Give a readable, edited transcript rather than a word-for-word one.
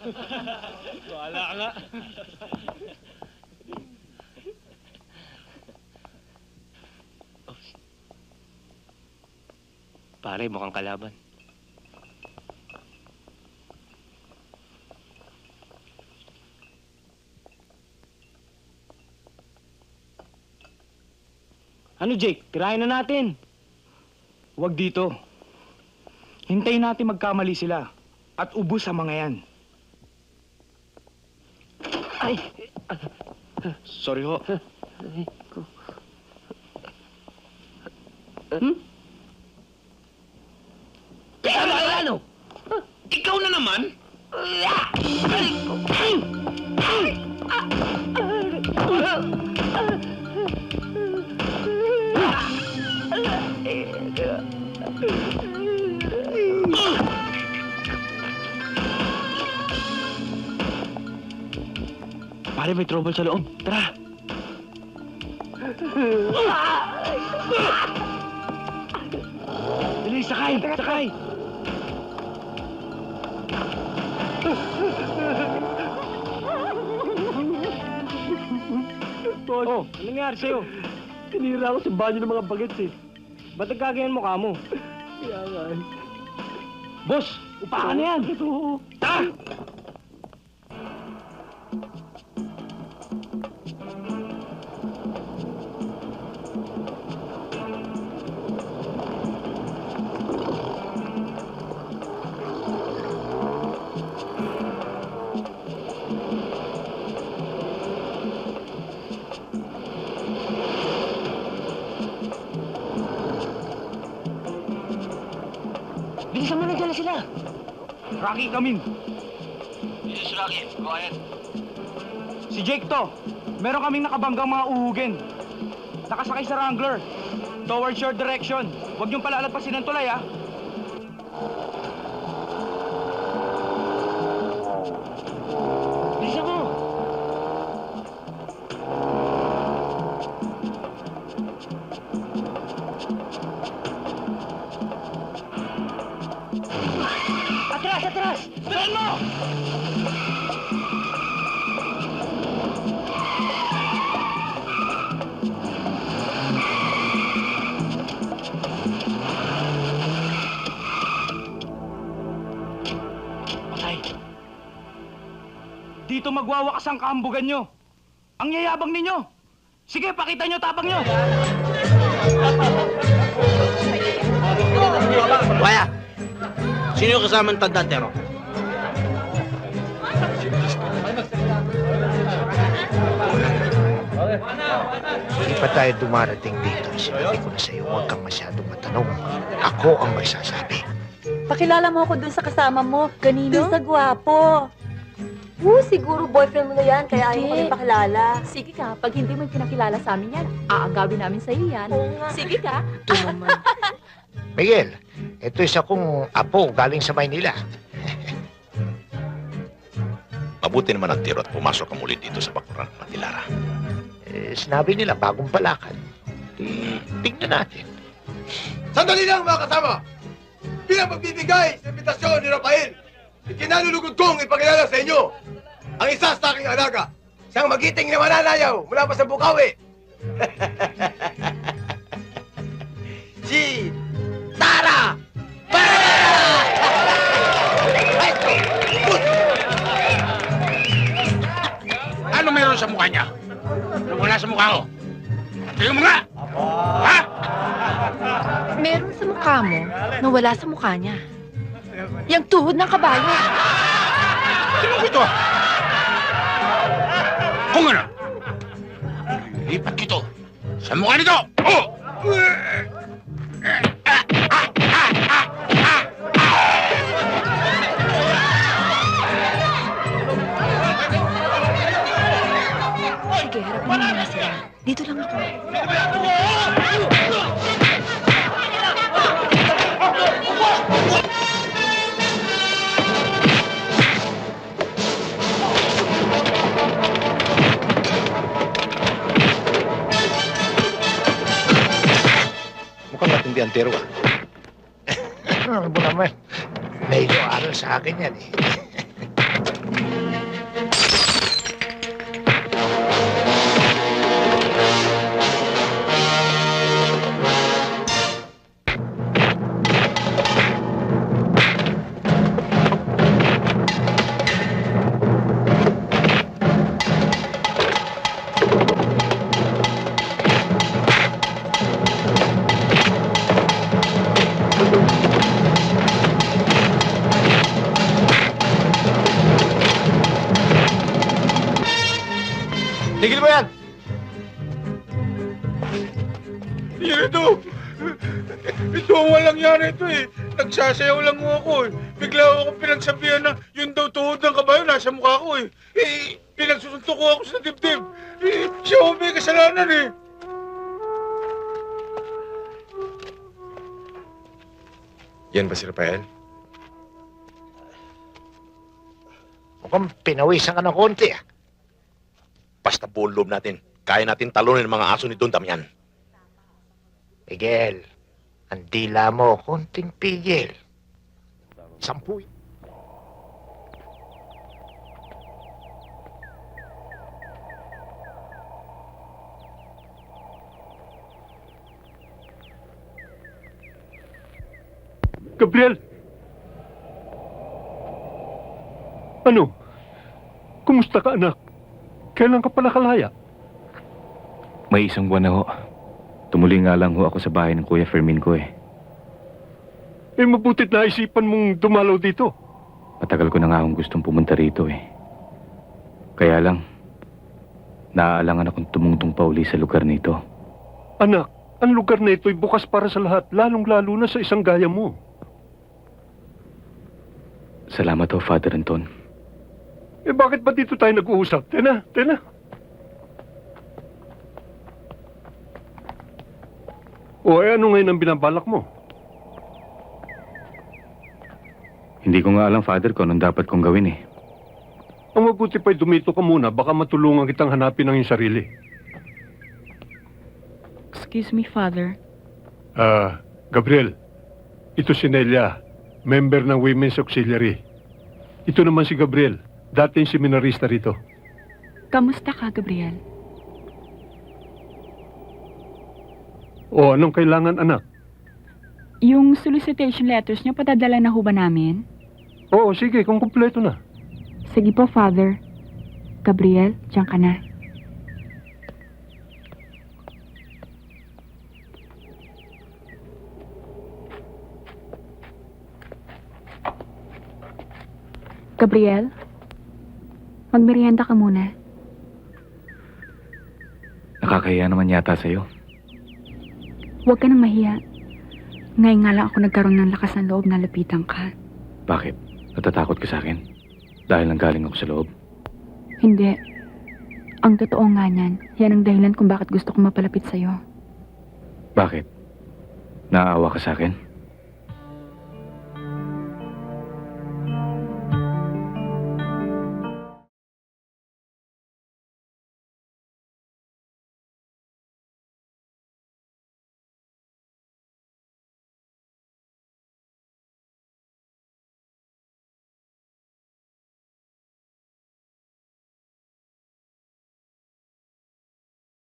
Wala nga. Pare, mukhang kalaban. Ano, Jake? Tirahin na natin. Huwag dito. Hintayin natin magkamali sila. At ubos ang mga yan. Ay! Sorry ho. Ano? Ikaw na naman? Pare, may trouble sa loob. Tara! Dali, sakay! Sakay! Boss, Oh, ano nangyari sa'yo? tinira ako sa banyo ng mga bagets eh. Ba't nagkagayan mukha mo? Kaya nga eh. Boss, upakan na yan! Ito. Tara! Bilisan mo na, dyan na sila! Rocky, come in. This is Rocky. Go ahead. Si Jake to. Meron kaming nakabanggang mga uhugin. Nakasakay sa Wrangler. Towards your direction. Huwag niyong palalagpasin ng tulay, ha? Bilisan mo! Atras! Atras! Bilan mo! Patay. Dito magwawakas ang kahambugan nyo. Ang yayabang ninyo. Sige, pakita nyo tapang nyo. Waya! Sino yung kasamang tandantero? Hindi pa tayo dumarating dito. Sinabi ko na sa'yo, huwag kang masyadong matanong. Ako ang magsasabi. Pakilala mo ako dun sa kasama mo. Kanino? Dun sa gwapo. Siguro boyfriend mo na yan, kaya ayaw mo kami pakilala. Sige ka, pag hindi mo pinakilala sa amin yan, aagawin namin sa iyo yan. Oo nga. Sige ka. Miguel, ito isa kong apo galing sa Maynila. Mabuti naman ang tiro at pumasok ka muli dito sa bakuran ng Mantilara. Sinabi nila bagong palakad. Tingnan natin. Sandali lang mga kasama! Bilang pagbibigay sa imbitasyon ni Rafael, ikinalulugod kong ipakilala sa inyo ang isa sa aking alaga, siyang magiting na mananayaw mula pa sa Bukawi. Si Tara! Ano meron sa mukha niya? Ano wala sa mukha ko? Tingnan mo nga! Ha? Meron sa mukha mo na wala sa mukha niya. Yung tuhod ng kabayo. Tingnan ko ito! Kung ano? Lipat kito sa mukha nito! Oh! Sige, harapin mo muna sila. Dito lang ako. Mukhang matindi ang tiro ah. Alam mo naman, medyo aral sa akin yan eh. Sino to? Ito ang walang yan ito eh. Nagsasayaw lang mo ako eh. Bigla ako pinagsabihan na yun daw tuhod ng kabayo nasa mukha ko eh. Pinagsusuntok ko ako sa dibdib. Siya ang may kasalanan eh. Yan ba si Rafael? Mukhang pinawisan ka ng konti ah. Basta buong loob natin. Kaya natin talunin ang mga aso ni Don Damian. Miguel, ang dila mo, konting pigil. 10. Gabriel! Ano? Kumusta ka, anak? Kailan ka pala kalaya? May isang buwan na ho. Tumuli nga lang ho ako sa bahay ng Kuya Fermin ko eh. Eh, mabutit na isipan mong dumalaw dito. Matagal ko na nga akong gustong pumunta rito eh. Kaya lang, naaalangan akong tumungtong pa uli sa lugar nito. Anak, ang lugar na ito'y bukas para sa lahat, lalong-lalo na sa isang gaya mo. Salamat ho, Father Anton. Eh, bakit ba dito tayo nag-uusap? Tena. O, ano ngayon ang binabalak mo? Hindi ko nga alam, Father, kung anong dapat kong gawin eh. Ang mabuti pa'y dumito ka muna, baka matulungan kitang hanapin ang iyong sarili. Excuse me, Father. Gabriel, ito si Nelia, member ng Women's Auxiliary. Ito naman si Gabriel, dating seminarista rito. Kamusta ka, Gabriel? O, anong kailangan, anak? Yung solicitation letters niyo, padadala na ho ba namin? Oo, sige, kung kumpleto na. Sige po, Father. Gabriel, diyan ka na. Gabriel, magmerienda ka muna. Nakakahiya naman yata sa'yo. Huwag ka nang mahiya. Ngayon nga lang ako nagkaroon ng lakas ng loob na lapitan ka. Bakit? Natatakot ka sa akin? Dahil nanggaling ako sa loob? Hindi. Ang totoo nga niyan, yan ang dahilan kung bakit gusto ko mapalapit sa'yo. Bakit? Naaawa ka sa akin?